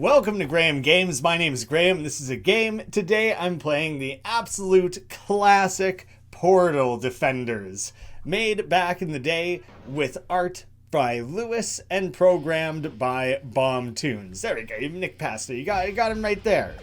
Welcome to Graeme Games. My name is Graeme. This is a game. Today I'm playing the absolute classic Portal Defenders, made back in the day with art by Luis and programmed by Bomb Tunes. There we go, Nick Pasto. You got him right there.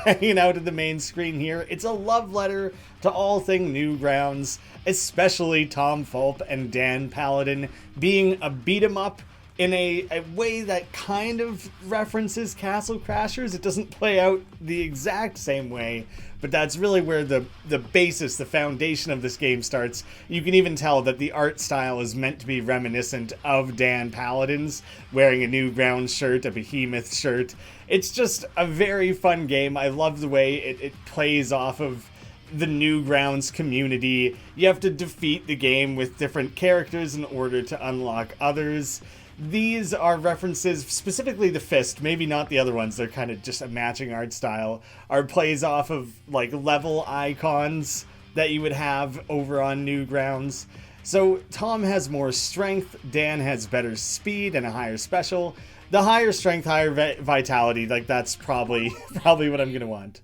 Hanging out at the main screen here. It's a love letter to all thing Newgrounds, especially Tom Fulp and Dan Paladin being a beat 'em up in a way that kind of references Castle Crashers. It doesn't play out the exact same way, but that's really where the basis, the foundation of this game starts. You can even tell that the art style is meant to be reminiscent of Dan Paladin's, wearing a Newgrounds shirt, a Behemoth shirt. It's just a very fun game. I love the way it plays off of the Newgrounds community. You have to defeat the game with different characters in order to unlock others. These are references, specifically the fist, maybe not the other ones, they're kind of just a matching art style, are plays off of like level icons that you would have over on Newgrounds. So Tom has more strength, Dan has better speed and a higher special. The higher strength, higher vitality, like that's probably what I'm gonna want.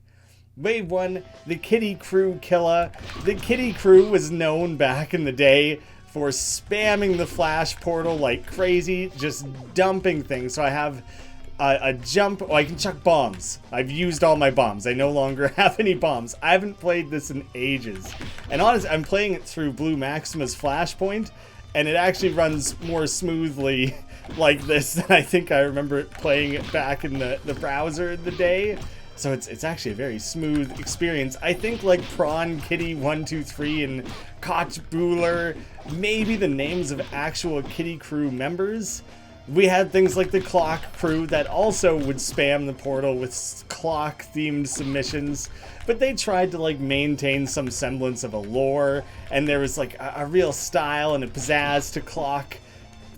Wave 1, the Kitty Crew Killer. The Kitty Crew was known back in the day for spamming the flash portal like crazy, just dumping things. So I have a jump. Oh, I can chuck bombs. I've used all my bombs. I no longer have any bombs. I haven't played this in ages. And honestly, I'm playing it through Blue Maxima's Flashpoint, and it actually runs more smoothly like this than I think I remember it playing it back in the browser in the day. So it's actually a very smooth experience. I think like Prawn Kitty 123 and Koch Bueller, maybe the names of actual Kitty Crew members. We had things like the Clock Crew that also would spam the portal with clock-themed submissions, but they tried to like maintain some semblance of a lore, and there was like a real style and a pizzazz to Clock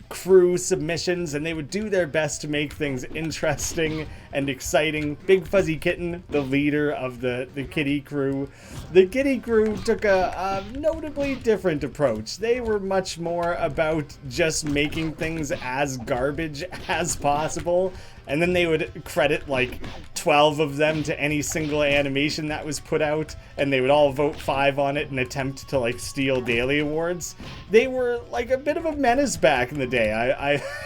Crew submissions, and they would do their best to make things interesting and exciting. Big Fuzzy Kitten, the leader of the Kitty Crew. The Kitty Crew took a notably different approach. They were much more about just making things as garbage as possible, and then they would credit like 12 of them to any single animation that was put out, and they would all vote 5 on it and attempt to like steal daily awards. They were like a bit of a menace back in the day.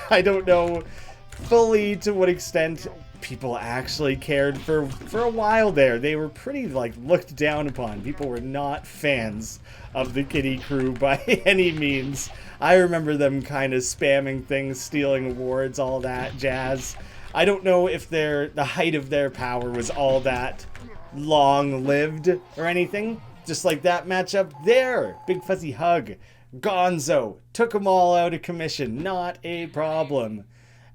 I don't know fully to what extent people actually cared for a while there. They were pretty like looked down upon. People were not fans of the Kitty Crew by any means. I remember them kind of spamming things, stealing awards, all that jazz. I don't know if the height of their power was all that long-lived or anything. Just like that matchup there. Big Fuzzy Hug. Gonzo. Took them all out of commission. Not a problem.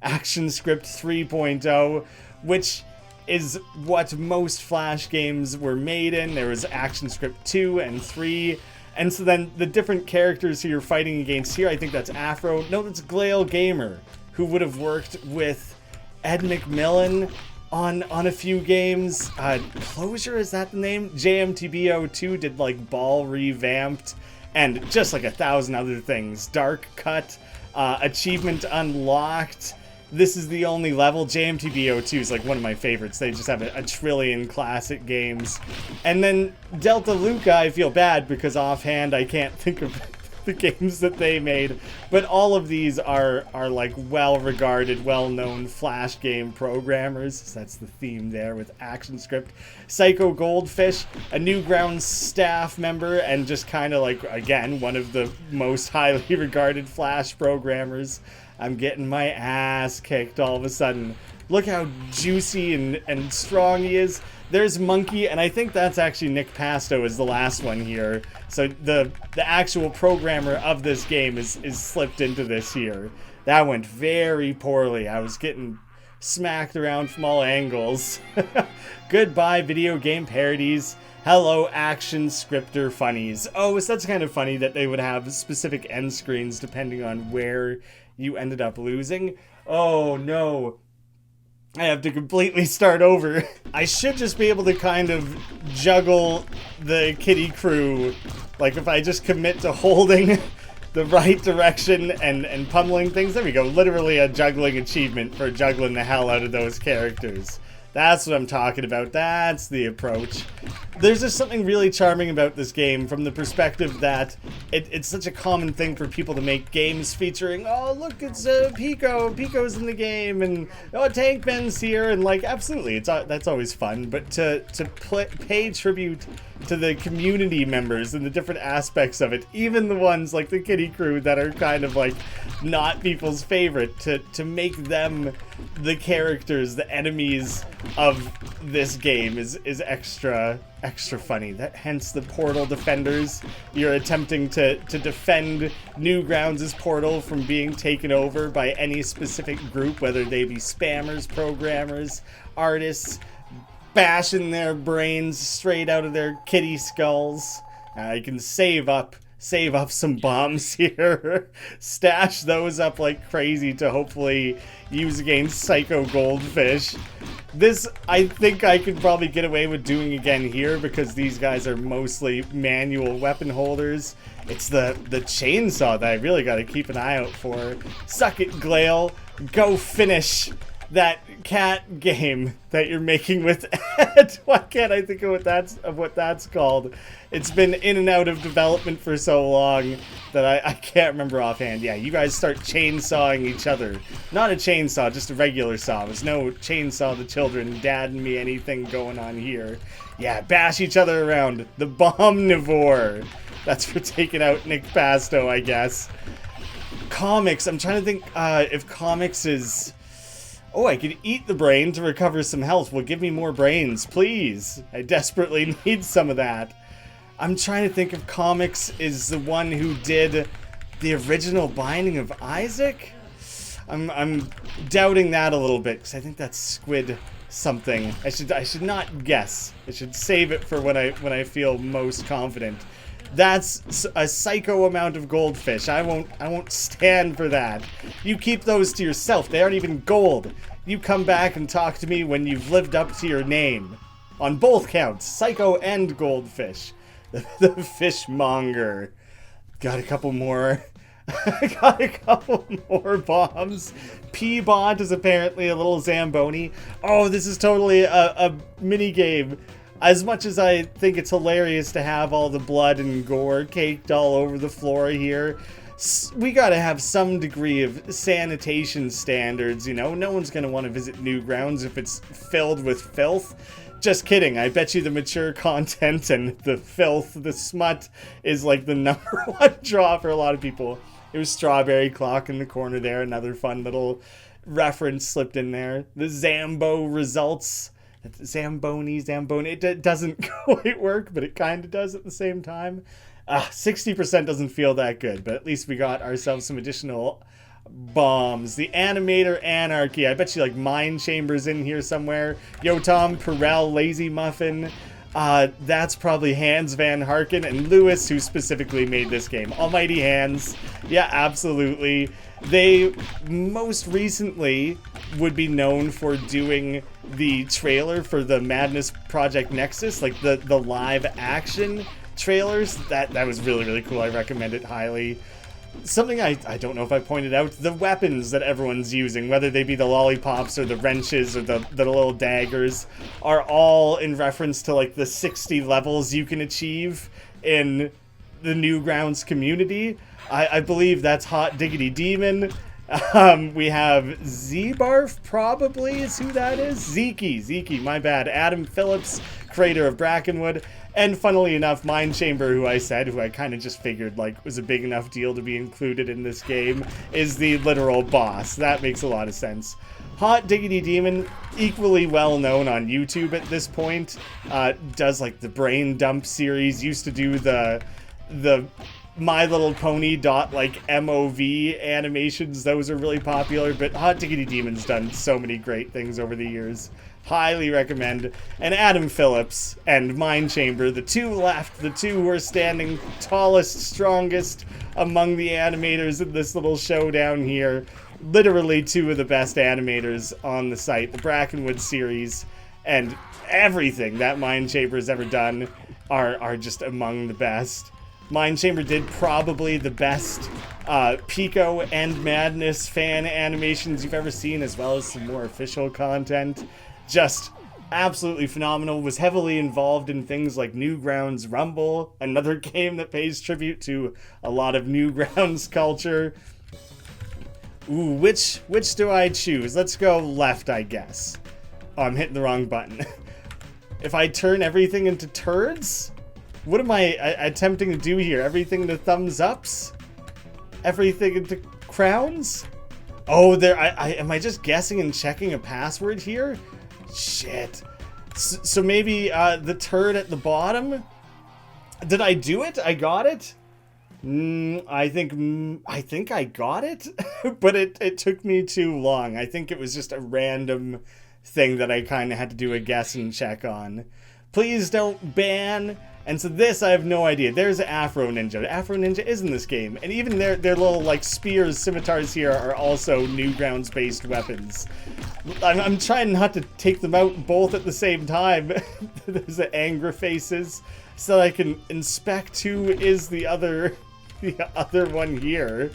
ActionScript 3.0, which is what most Flash games were made in. There was ActionScript 2 and 3. And so then the different characters who you're fighting against here, I think that's Afro. No, that's Graeme Games, who would have worked with Ed McMillan on a few games. Closure, is that the name? JMTBO2 did like Ball Revamped and just like 1,000 other things. Dark Cut, Achievement Unlocked. This is the only level. JMTBO2 is like one of my favorites. They just have a trillion classic games. And then Delta Luca, I feel bad because offhand I can't think of the games that they made, but all of these are like well-regarded, well-known Flash game programmers. So that's the theme there with ActionScript. Psycho Goldfish, a Newgrounds staff member, and just kind of like, again, one of the most highly regarded Flash programmers. I'm getting my ass kicked all of a sudden. Look how juicy and strong he is. There's Monkey, and I think that's actually Nick Pasto is the last one here. So the actual programmer of this game is slipped into this here. That went very poorly. I was getting smacked around from all angles. Goodbye, video game parodies. Hello, action scripter funnies. Oh, so that's kind of funny that they would have specific end screens depending on where you ended up losing. Oh, no. I have to completely start over. I should just be able to kind of juggle the Kitty Crew. Like if I just commit to holding the right direction and pummeling things. There we go. Literally a juggling achievement for juggling the hell out of those characters. That's what I'm talking about. That's the approach. There's just something really charming about this game from the perspective that it's such a common thing for people to make games featuring, oh, look, it's Pico. Pico's in the game, and oh, Tankman's here, and like, absolutely, that's always fun. But to pay tribute to the community members and the different aspects of it, even the ones like the Kitty Crew that are kind of like not people's favorite, to make them the characters, the enemies of this game is extra funny. Hence the Portal Defenders. You're attempting to defend Newgrounds' portal from being taken over by any specific group, whether they be spammers, programmers, artists, bashing their brains straight out of their kitty skulls. You can save up some bombs here. Stash those up like crazy to hopefully use against Psycho Goldfish. This, I think I could probably get away with doing again here because these guys are mostly manual weapon holders. It's the chainsaw that I really got to keep an eye out for. Suck it, Glail. Go finish that cat game that you're making with Ed. Why can't I think of what that's called? It's been in and out of development for so long that I can't remember offhand. Yeah, you guys start chainsawing each other. Not a chainsaw, just a regular saw. There's no chainsaw the children, dad and me anything going on here. Yeah, bash each other around. The Bombnivore. That's for taking out Nick Pasto, I guess. Comics. I'm trying to think if comics is... Oh, I could eat the brain to recover some health. Well, give me more brains, please. I desperately need some of that. I'm trying to think if comics is the one who did the original Binding of Isaac. I'm doubting that a little bit because I think that's Squid something. I should not guess. I should save it for when I feel most confident. That's a psycho amount of goldfish. I won't stand for that. You keep those to yourself. They aren't even gold. You come back and talk to me when you've lived up to your name. On both counts, psycho and goldfish. The fishmonger. Got a couple more. Got a couple more bombs. P-Bot is apparently a little Zamboni. Oh, this is totally a mini game. As much as I think it's hilarious to have all the blood and gore caked all over the floor here, we gotta have some degree of sanitation standards, you know? No one's gonna want to visit Newgrounds if it's filled with filth. Just kidding, I bet you the mature content and the filth, the smut, is like the number one draw for a lot of people. It was Strawberry Clock in the corner there, another fun little reference slipped in there. The Zambo results. Zamboni, it doesn't quite work, but it kind of does at the same time. 60% doesn't feel that good, but at least we got ourselves some additional bombs. The Animator Anarchy, I bet you like Mind Chambers in here somewhere. Yo Tom, Perel, Lazy Muffin. That's probably Hans Van Harken and Luis, who specifically made this game. Almighty Hands. Yeah, absolutely. They most recently would be known for doing the trailer for the Madness Project Nexus, like the live action trailers. That was really, really cool. I recommend it highly. Something I don't know if I pointed out, the weapons that everyone's using, whether they be the lollipops or the wrenches or the little daggers, are all in reference to like the 60 levels you can achieve in the Newgrounds community. I believe that's Hot Diggity Demon. We have Z-Barf, probably is who that is. Zeke, my bad. Adam Phillips, creator of Brackenwood. And funnily enough, Mind Chamber, who I kind of just figured like was a big enough deal to be included in this game, is the literal boss. That makes a lot of sense. Hot Diggity Demon, equally well known on YouTube at this point, does like the Brain Dump series, used to do the My Little Pony MOV animations. Those are really popular, but Hot Diggity Demon's done so many great things over the years. Highly recommend. And Adam Phillips and Mind Chamber, the two left, the two who are standing tallest, strongest among the animators in this little showdown here. Literally two of the best animators on the site. The Brackenwood series and everything that Mind Chamber has ever done are just among the best. Mind Chamber did probably the best Pico and Madness fan animations you've ever seen, as well as some more official content. Just absolutely phenomenal. Was heavily involved in things like Newgrounds Rumble, another game that pays tribute to a lot of Newgrounds culture. Ooh, which do I choose? Let's go left, I guess. Oh, I'm hitting the wrong button. If I turn everything into turds? What am I attempting to do here? Everything into thumbs ups? Everything into crowns? Oh, am I just guessing and checking a password here? Shit. So maybe the turd at the bottom? Did I do it? I got it? I think I got it, but it took me too long. I think it was just a random thing that I kind of had to do a guess and check on. Please don't ban. And so this, I have no idea. There's Afro Ninja. Afro Ninja is in this game. And even their little, like, spears, scimitars here are also Newgrounds-based weapons. I'm trying not to take them out both at the same time. There's the Angra faces, so that I can inspect who is the other one here.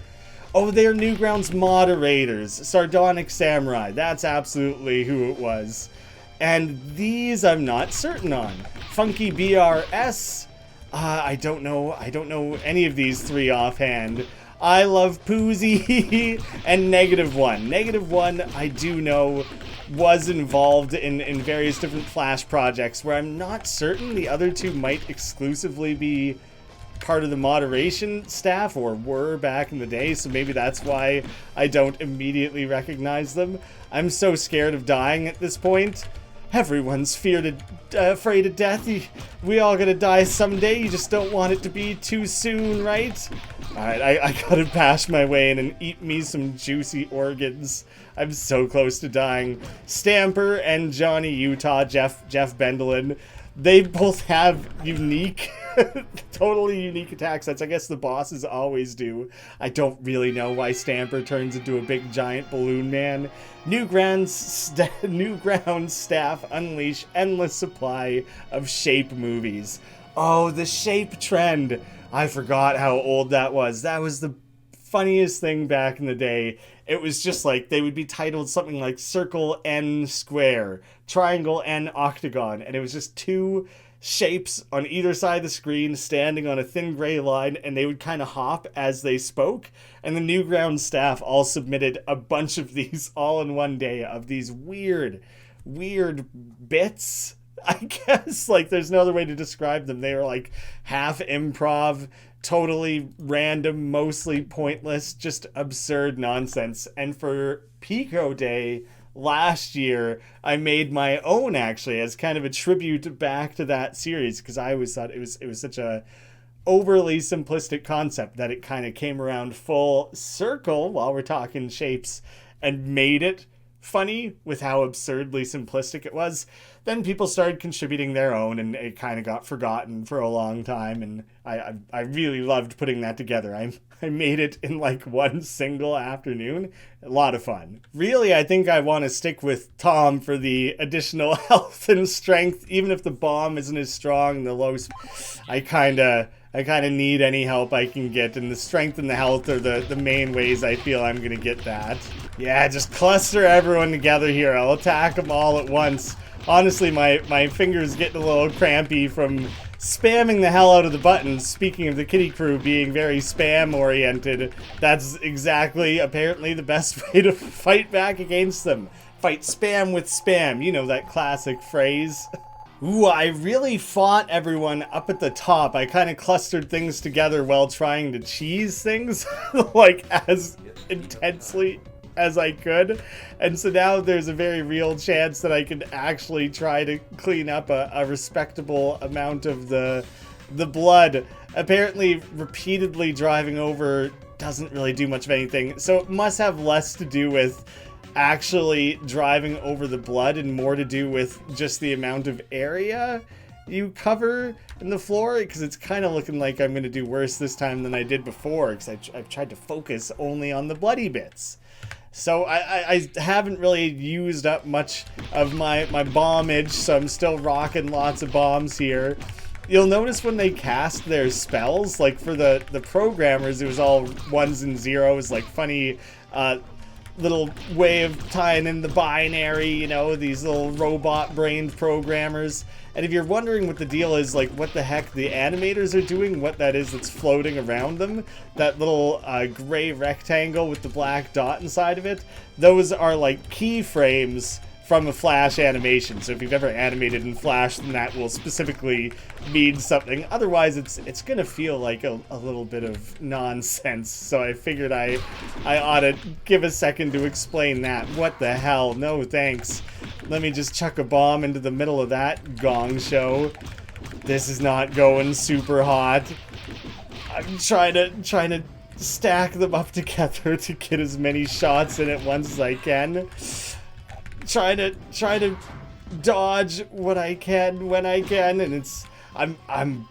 Oh, they're Newgrounds moderators. Sardonic Samurai. That's absolutely who it was. And these I'm not certain on. Funky BRS. I don't know any of these three offhand. I Love Poozy and -1. -1, I do know, was involved in various different Flash projects where I'm not certain the other two might exclusively be part of the moderation staff, or were back in the day, so maybe that's why I don't immediately recognize them. I'm so scared of dying at this point. Everyone's afraid of death. We all gonna die someday. You just don't want it to be too soon, right? Alright, I gotta bash my way in and eat me some juicy organs. I'm so close to dying. Stamper and Johnny Utah, Jeff Bendelin, they both have unique, totally unique attack sets. I guess the bosses always do. I don't really know why Stamper turns into a big giant balloon man. Newgrounds staff unleash endless supply of shape movies. Oh, the shape trend. I forgot how old that was. That was the funniest thing back in the day. It was just like, they would be titled something like Circle N Square, Triangle N Octagon, and it was just two shapes on either side of the screen standing on a thin gray line, and they would kind of hop as they spoke. And the Newgrounds staff all submitted a bunch of these all in one day, of these weird bits. I guess, like, there's no other way to describe them. They were like half improv, totally random, mostly pointless, just absurd nonsense. And for Pico Day last year, I made my own, actually, as kind of a tribute back to that series, because I always thought it was such a overly simplistic concept that it kind of came around full circle while we're talking shapes and made it funny with how absurdly simplistic it was. Then people started contributing their own, and it kind of got forgotten for a long time, and I really loved putting that together. I made it in like one single afternoon. A lot of fun. Really, I think I want to stick with Tom for the additional health and strength, even if the bomb isn't as strong. The low, I kind of need any help I can get, and the strength and the health are the main ways I feel I'm gonna get that. Yeah, just cluster everyone together here. I'll attack them all at once. Honestly, my fingers getting a little crampy from spamming the hell out of the buttons. Speaking of the kitty crew being very spam-oriented, that's exactly, apparently, the best way to fight back against them. Fight spam with spam. You know that classic phrase. Ooh, I really fought everyone up at the top. I kind of clustered things together while trying to cheese things, like, as intensely as I could. And so now there's a very real chance that I can actually try to clean up a respectable amount of the blood. Apparently, repeatedly driving over doesn't really do much of anything, so it must have less to do with actually driving over the blood and more to do with just the amount of area you cover in the floor, because it's kind of looking like I'm going to do worse this time than I did before, because I've tried to focus only on the bloody bits. So I haven't really used up much of my bombage, so I'm still rocking lots of bombs here. you'll notice when they cast their spells, like for the programmers, it was all ones and zeros, like funny little way of tying in the binary, you know, these little robot-brained programmers. And if you're wondering what the deal is, like what the heck the animators are doing, what that is that's floating around them, that little gray rectangle with the black dot inside of it, those are like keyframes from a Flash animation. So if you've ever animated in Flash, then that will specifically mean something. Otherwise, it's gonna feel like a little bit of nonsense. So I figured I ought to give a second to explain that. What the hell? No thanks. Let me just chuck a bomb into the middle of that gong show. This is not going super hot. I'm trying to stack them up together to get as many shots in at once as I can. Try to dodge what I can when I can, and I'm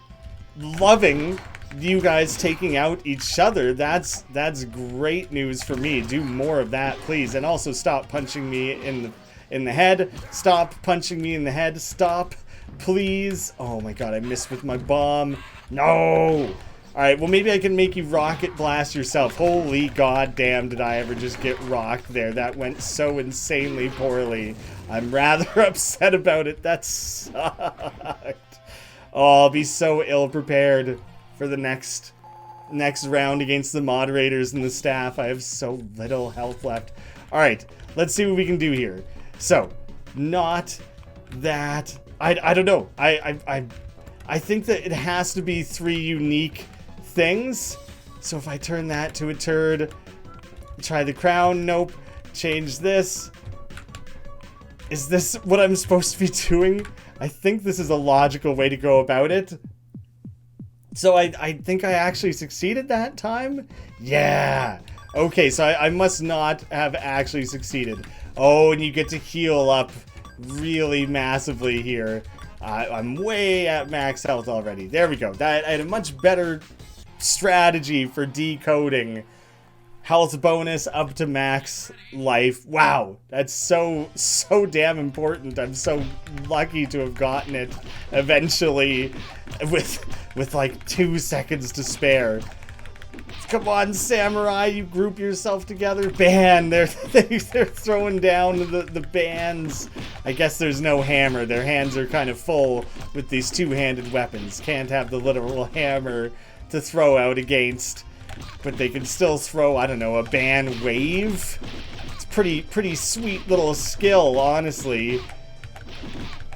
loving you guys taking out each other. That's great news for me. Do more of that, please, and also stop punching me in the head. Stop punching me in the head. Stop, please. Oh my god, I missed with my bomb. No. Alright, well maybe I can make you rocket blast yourself. Holy goddamn, did I ever just get rocked there. That went so insanely poorly. I'm rather upset about it. That sucked. Oh, I'll be so ill-prepared for the next round against the moderators and the staff. I have so little health left. Alright, let's see what we can do here. So, not that... I don't know. I think that it has to be 3 unique things. So if I turn that to a turd, try the crown, nope. Change this. Is this what I'm supposed to be doing? I think this is a logical way to go about it. So I think I actually succeeded that time? Yeah. Okay, so I must not have actually succeeded. Oh, and you get to heal up really massively here. I'm way at max health already. There we go. I had a much better strategy for decoding. Health bonus up to max life. Wow, that's so damn important. I'm so lucky to have gotten it eventually with like 2 seconds to spare. Come on, samurai, you group yourself together. Ban, they're throwing down the bans. I guess there's no hammer. Their hands are kind of full with these two-handed weapons. Can't have the literal hammer to throw out against, but they can still throw, I don't know, a ban wave. It's pretty sweet little skill, honestly.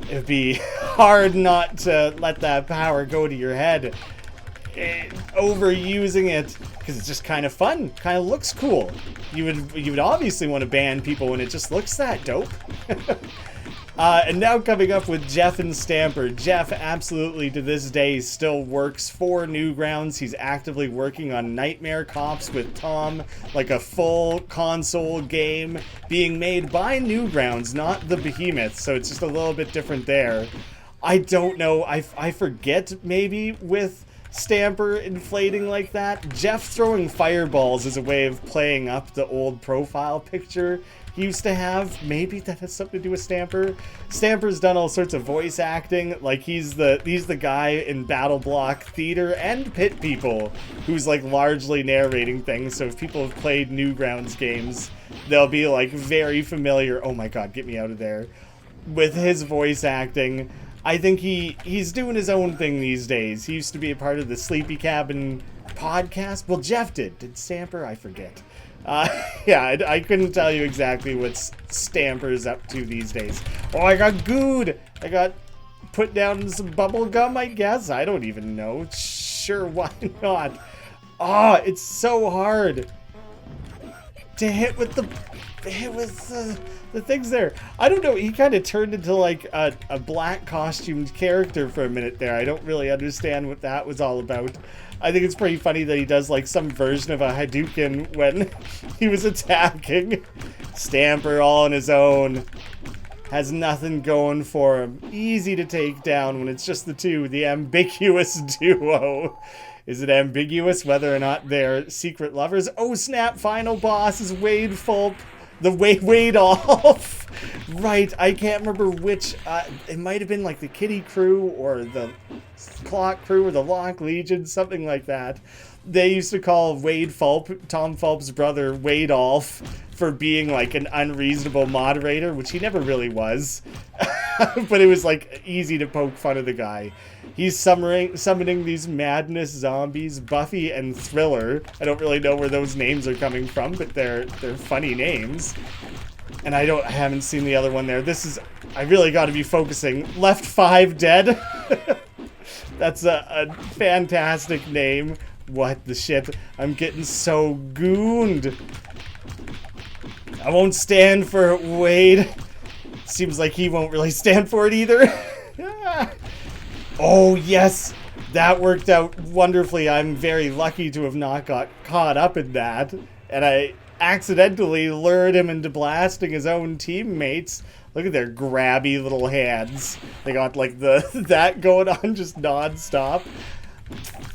It'd be hard not to let that power go to your head. Overusing it because it's just kind of fun, kind of looks cool. You would obviously want to ban people when it just looks that dope. And now coming up with Jeff and Stamper. Jeff absolutely to this day still works for Newgrounds. He's actively working on Nightmare Cops with Tom, like a full console game being made by Newgrounds, not the Behemoth, so it's just a little bit different there. I don't know, I forget maybe with Stamper inflating like that. Jeff throwing fireballs is a way of playing up the old profile picture he used to have. Maybe that has something to do with Stamper. Stamper's done all sorts of voice acting. Like he's the guy in Battle Block Theater and Pit People who's like largely narrating things. So if people have played Newgrounds games, they'll be like very familiar. Oh my god, get me out of there. With his voice acting. I think he's doing his own thing these days. He used to be a part of the Sleepy Cabin podcast. Well, Jeff did. Did Stamper? I forget. Yeah, I couldn't tell you exactly what Stamper's up to these days. Oh, I got gooed. I got put down in some bubble gum, I guess. I don't even know. Sure, why not? Oh, it's so hard to hit with the things there. I don't know, he kind of turned into like a black costumed character for a minute there. I don't really understand what that was all about. I think it's pretty funny that he does like some version of a Hadouken when he was attacking. Stamper all on his own. Has nothing going for him. Easy to take down when it's just the two, the ambiguous duo. Is it ambiguous whether or not they're secret lovers? Oh snap, final boss is Wade Fulp. The Wade off. Right, I can't remember which, it might have been like the Kitty Crew or the Clock Crew or the Lock Legion, something like that. They used to call Wade Fulp, Tom Fulp's brother, Wade Off, for being like an unreasonable moderator, which he never really was. But it was like easy to poke fun of the guy. He's summoning these madness zombies, Buffy and Thriller. I don't really know where those names are coming from, but they're funny names. And I haven't seen the other one there. I really got to be focusing. Left 5 Dead. That's a fantastic name. What the shit? I'm getting so gooned. I won't stand for it, Wade. Seems like he won't really stand for it either. Oh, yes. That worked out wonderfully. I'm very lucky to have not got caught up in that. And I accidentally lured him into blasting his own teammates. Look at their grabby little hands. They got like that going on just non-stop.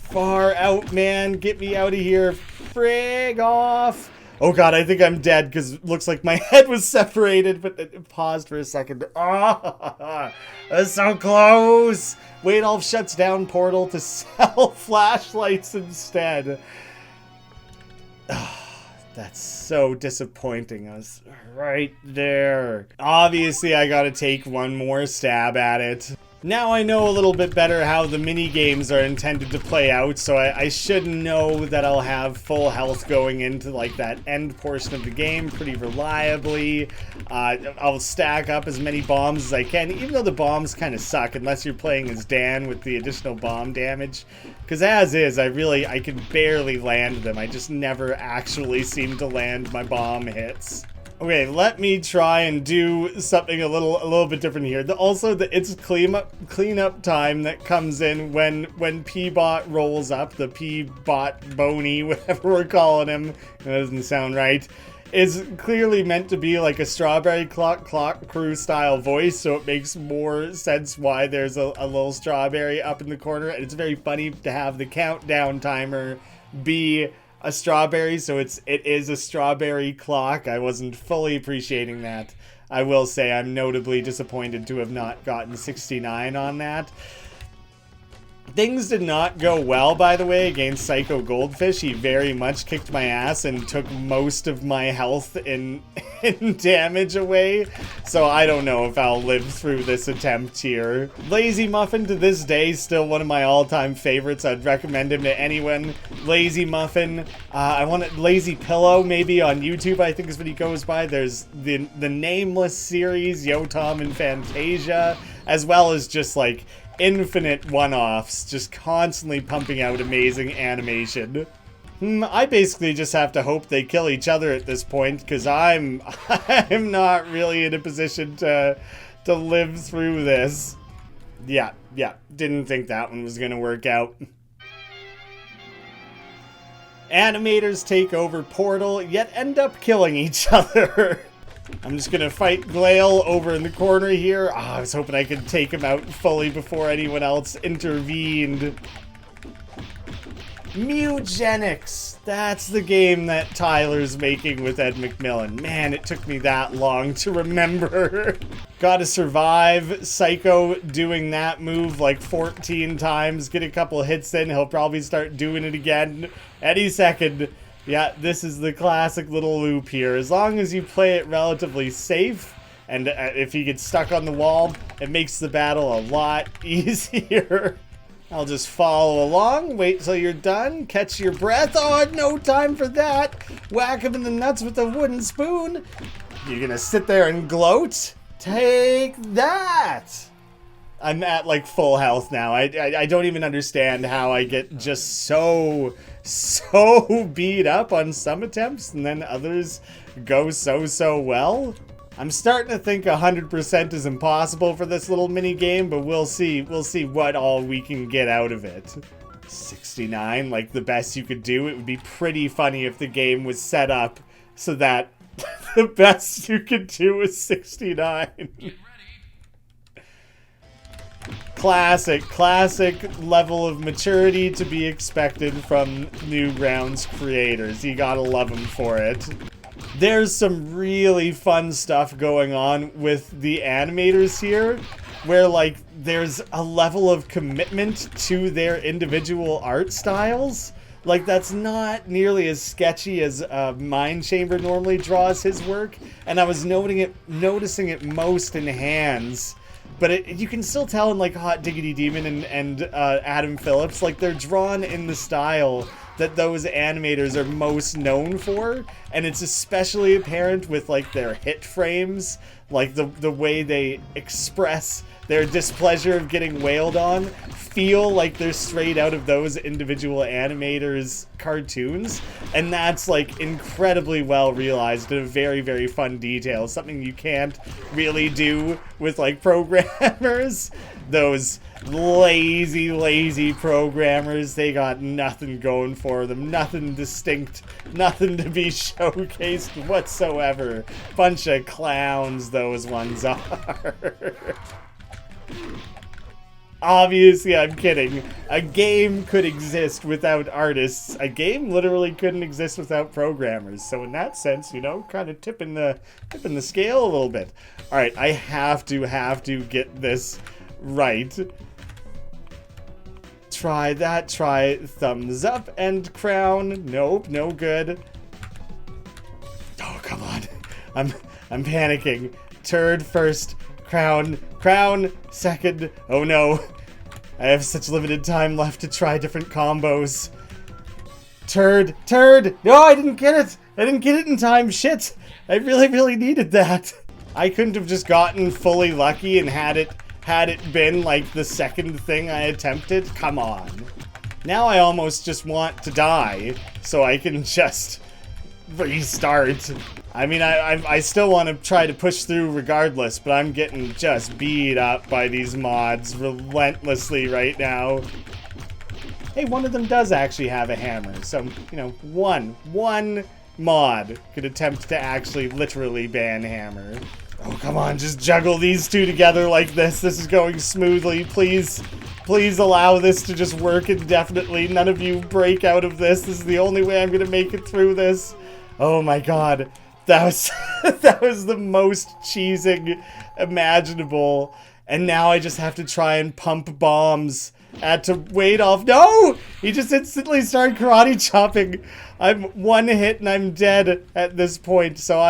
Far out, man. Get me out of here. Frig off. Oh god, I think I'm dead because it looks like my head was separated, but it paused for a second. Ah, that's so close. Wadolf shuts down portal to sell flashlights instead. That's so disappointing. I was right there. Obviously, I gotta take one more stab at it. Now I know a little bit better how the mini games are intended to play out, so I should know that I'll have full health going into like that end portion of the game pretty reliably. I'll stack up as many bombs as I can, even though the bombs kind of suck unless you're playing as Dan with the additional bomb damage. Because as is, I can barely land them. I just never actually seem to land my bomb hits. Okay, let me try and do something a little bit different here. Also, it's cleanup time that comes in when P-Bot rolls up, the P-Bot Boney, whatever we're calling him. That doesn't sound right. Is clearly meant to be like a Strawberry Clock Crew style voice, so it makes more sense why there's a little strawberry up in the corner. And it's very funny to have the countdown timer be a strawberry, so it is a strawberry clock. I wasn't fully appreciating that. I will say I'm notably disappointed to have not gotten 69 on that. Things did not go well, by the way, against Psycho Goldfish. He very much kicked my ass and took most of my health in damage away. So I don't know if I'll live through this attempt here. Lazy Muffin, to this day, still one of my all-time favorites. I'd recommend him to anyone. Lazy Muffin. I want Lazy Pillow, maybe, on YouTube, I think is what he goes by. There's the Nameless series, Yo Tom and Fantasia, as well as just, like, infinite one-offs, just constantly pumping out amazing animation. I basically just have to hope they kill each other at this point, because I'm not really in a position to live through this. Yeah, didn't think that one was gonna work out. Animators take over Portal, yet end up killing each other. I'm just gonna fight Glail over in the corner here. I was hoping I could take him out fully before anyone else intervened. Mewgenics. That's the game that Tyler's making with Ed McMillan. Man, it took me that long to remember. Gotta survive Psycho doing that move like 14 times. Get a couple hits in. He'll probably start doing it again any second. Yeah, this is the classic little loop here. As long as you play it relatively safe, and if he gets stuck on the wall, it makes the battle a lot easier. I'll just follow along, wait till you're done, catch your breath. Oh, no time for that. Whack him in the nuts with a wooden spoon. You're gonna sit there and gloat? Take that! I'm at like full health now. I don't even understand how I get just so beat up on some attempts and then others go so well. I'm starting to think 100% is impossible for this little mini game, but we'll see what all we can get out of it. 69, like the best you could do. It would be pretty funny if the game was set up so that the best you could do is 69. Classic level of maturity to be expected from Newgrounds creators. You gotta love them for it. There's some really fun stuff going on with the animators here, where like there's a level of commitment to their individual art styles. Like, that's not nearly as sketchy as Mind Chamber normally draws his work, and I was noticing it most in Hands. But you can still tell in like Hot Diggity Demon and Adam Phillips, like they're drawn in the style that those animators are most known for, and it's especially apparent with like their hit frames, like the way they express their displeasure of getting wailed on feel like they're straight out of those individual animators' cartoons, and that's like incredibly well realized and a very, very fun detail, something you can't really do with like programmers. Those lazy programmers, they got nothing going for them, nothing distinct, nothing to be showcased whatsoever. Bunch of clowns those ones are. Obviously, I'm kidding. A game could exist without artists. A game literally couldn't exist without programmers. So in that sense, you know, kind of tipping the scale a little bit. All right, I have to get this right. Try that. Try thumbs up and crown. Nope, no good. Oh, come on. I'm panicking. Turd first. Crown second. Oh no. I have such limited time left to try different combos. Turd. No, I didn't get it. I didn't get it in time. Shit. I really needed that. I couldn't have just gotten fully lucky and had it been like the second thing I attempted. Come on. Now I almost just want to die so I can just restart. I mean, I still want to try to push through regardless, but I'm getting just beat up by these mods relentlessly right now. Hey, one of them does actually have a hammer, so, you know, one mod could attempt to actually literally ban hammer. Oh, come on, just juggle these two together like this. This is going smoothly. Please allow this to just work indefinitely. None of you break out of this. This is the only way I'm gonna make it through this. Oh my god. That was the most cheesing imaginable. And now I just have to try and pump bombs. I had to wait off. No! He just instantly started karate chopping. I'm one hit and I'm dead at this point. So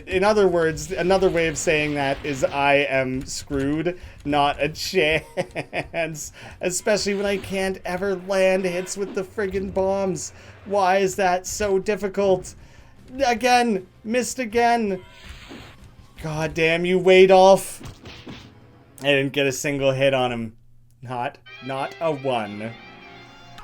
in other words, another way of saying that is I am screwed, not a chance. Especially when I can't ever land hits with the friggin' bombs. Why is that so difficult? Again, missed again. God damn you, Wadolph. I didn't get a single hit on him. Not a one.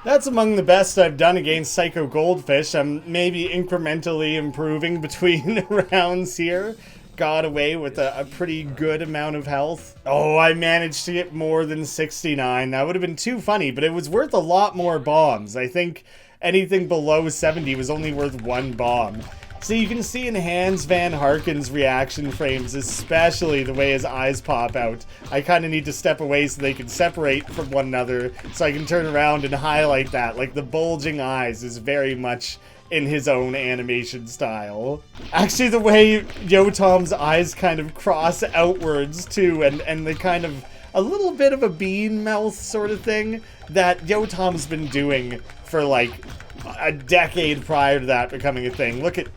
That's among the best I've done against Psycho Goldfish. I'm maybe incrementally improving between rounds here. Got away with a pretty good amount of health. Oh, I managed to get more than 69. That would have been too funny, but it was worth a lot more bombs. I think anything below 70 was only worth one bomb. So you can see in Hans Van Harken's reaction frames, especially the way his eyes pop out. I kind of need to step away so they can separate from one another, so I can turn around and highlight that. Like, the bulging eyes is very much in his own animation style. Actually, the way Yotom's eyes kind of cross outwards, too, and the kind of a little bit of a bean mouth sort of thing that Yotom's been doing for, like, a decade prior to that becoming a thing. Look at,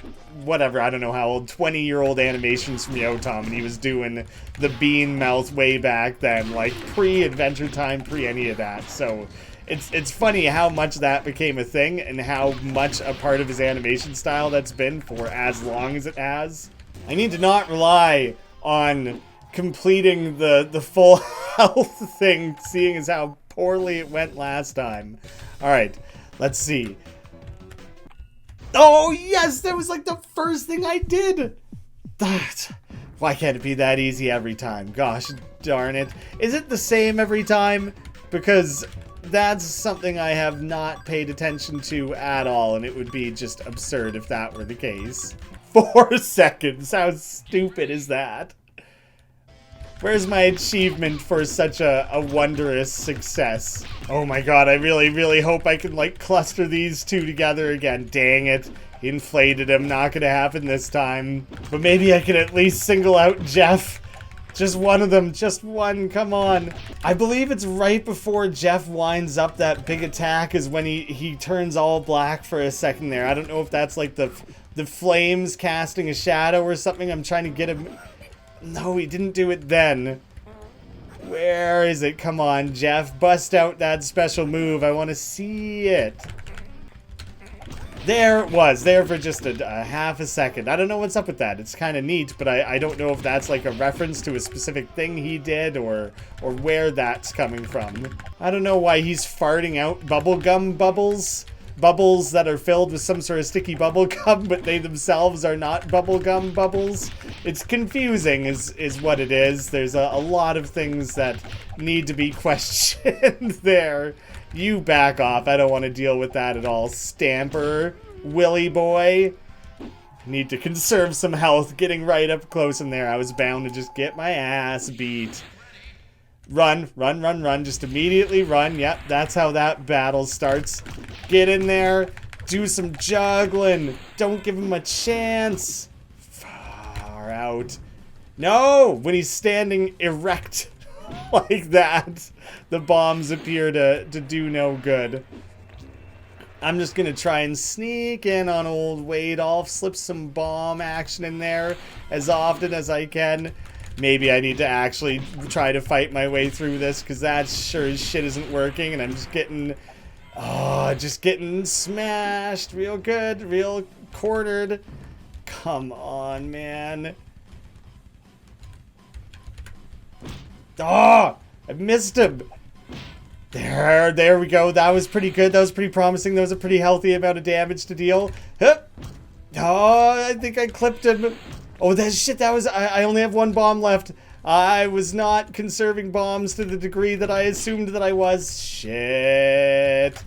whatever, I don't know how old, 20-year-old animations from Yotom, and he was doing the bean mouth way back then, like pre-Adventure Time, pre-any of that. So it's funny how much that became a thing and how much a part of his animation style that's been for as long as it has. I need to not rely on completing the full health thing, seeing as how poorly it went last time. Alright, let's see. Oh, yes! That was like the first thing I did! Why can't it be that easy every time? Gosh darn it. Is it the same every time? Because that's something I have not paid attention to at all, and it would be just absurd if that were the case. 4 seconds! How stupid is that? Where's my achievement for such a wondrous success? Oh my god, I really hope I can, like, cluster these two together again. Dang it. He inflated him. Not gonna happen this time. But maybe I can at least single out Jeff. Just one of them. Just one. Come on. I believe it's right before Jeff winds up that big attack is when he turns all black for a second there. I don't know if that's like the flames casting a shadow or something. I'm trying to get him. No, he didn't do it then. Where is it? Come on, Jeff. Bust out that special move. I want to see it. There it was. There for just a half a second. I don't know what's up with that. It's kind of neat, but I don't know if that's like a reference to a specific thing he did or where that's coming from. I don't know why he's farting out bubblegum bubbles. Bubbles that are filled with some sort of sticky bubble gum, but they themselves are not bubblegum bubbles. It's confusing is what it is. There's a lot of things that need to be questioned there. You back off. I don't want to deal with that at all. Stamper, Willy boy. Need to conserve some health. Getting right up close in there. I was bound to just get my ass beat. Run, run, run, run. Just immediately run. Yep, that's how that battle starts. Get in there. Do some juggling. Don't give him a chance. Far out. No! When he's standing erect like that, the bombs appear to do no good. I'm just gonna try and sneak in on old Wade Off, slip some bomb action in there as often as I can. Maybe I need to actually try to fight my way through this, because that sure as shit isn't working, and I'm just getting... Oh, just getting smashed real good, real quartered. Come on, man. Oh, I missed him. There we go. That was pretty good. That was pretty promising. That was a pretty healthy amount of damage to deal. Hup. Oh, I think I clipped him. Oh, that shit, that was... I only have one bomb left. I was not conserving bombs to the degree that I assumed that I was. Shit.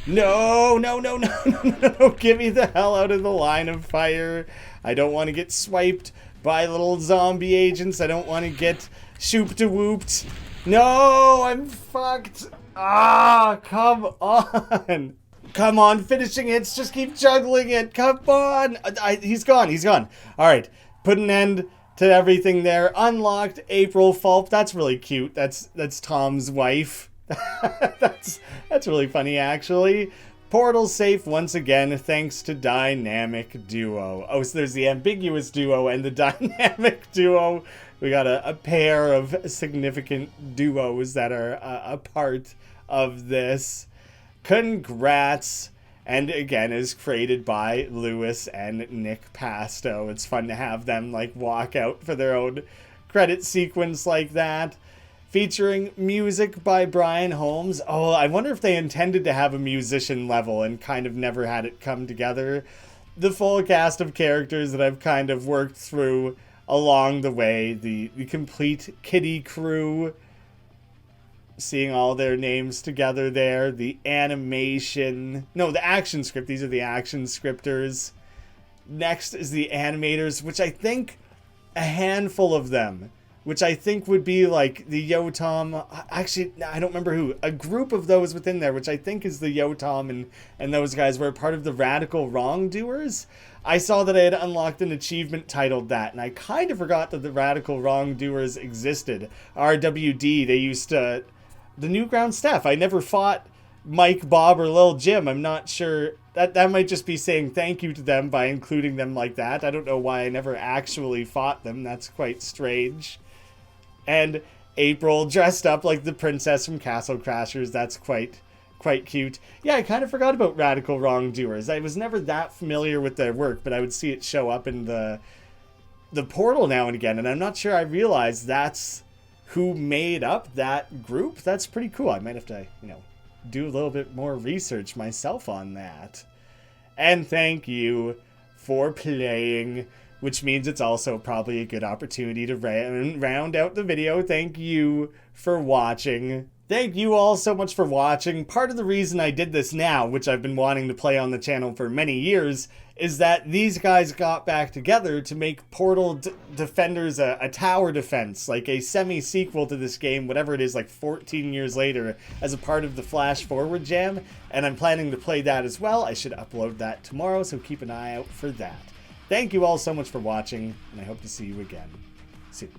No, no, no, no, no, no, no. Get me the hell out of the line of fire. I don't want to get swiped by little zombie agents. I don't want to get shooped-a-whooped. No, I'm fucked. Ah, come on. Come on, finishing hits. Just keep juggling it. Come on. He's gone. He's gone. All right. Put an end to everything there. Unlocked April Fulp. That's really cute. That's Tom's wife. That's really funny, actually. Portal safe once again, thanks to Dynamic Duo. Oh, so there's the ambiguous duo and the dynamic duo. We got a pair of significant duos that are a part of this. Congrats. And again, is created by Luis and Nick Pasto. It's fun to have them like walk out for their own credit sequence like that. Featuring music by Brian Holmes. Oh, I wonder if they intended to have a musician level and kind of never had it come together. The full cast of characters that I've kind of worked through along the way. The complete Kitty crew. Seeing all their names together there. The animation. No, the action script. These are the action scripters. Next is the animators, which I think a handful of them, which I think would be like the Yotam. Actually, I don't remember who. A group of those within there, which I think is the Yotam and those guys were part of the Radical Wrongdoers. I saw that I had unlocked an achievement titled that, and I kind of forgot that the Radical Wrongdoers existed. RWD, they used to... The Newgrounds staff. I never fought Mike, Bob, or Lil Jim. I'm not sure. That might just be saying thank you to them by including them like that. I don't know why I never actually fought them. That's quite strange. And April dressed up like the princess from Castle Crashers. That's quite cute. Yeah, I kind of forgot about Radical Wrongdoers. I was never that familiar with their work, but I would see it show up in the portal now and again, and I'm not sure I realized that's who made up that group. That's pretty cool. I might have to, do a little bit more research myself on that. And thank you for playing, which means it's also probably a good opportunity to round out the video. Thank you for watching. Thank you all so much for watching. Part of the reason I did this now, which I've been wanting to play on the channel for many years, is that these guys got back together to make Portal Defenders a tower defense, like a semi-sequel to this game, whatever it is, like 14 years later, as a part of the Flash Forward Jam, and I'm planning to play that as well. I should upload that tomorrow, so keep an eye out for that. Thank you all so much for watching, and I hope to see you again soon.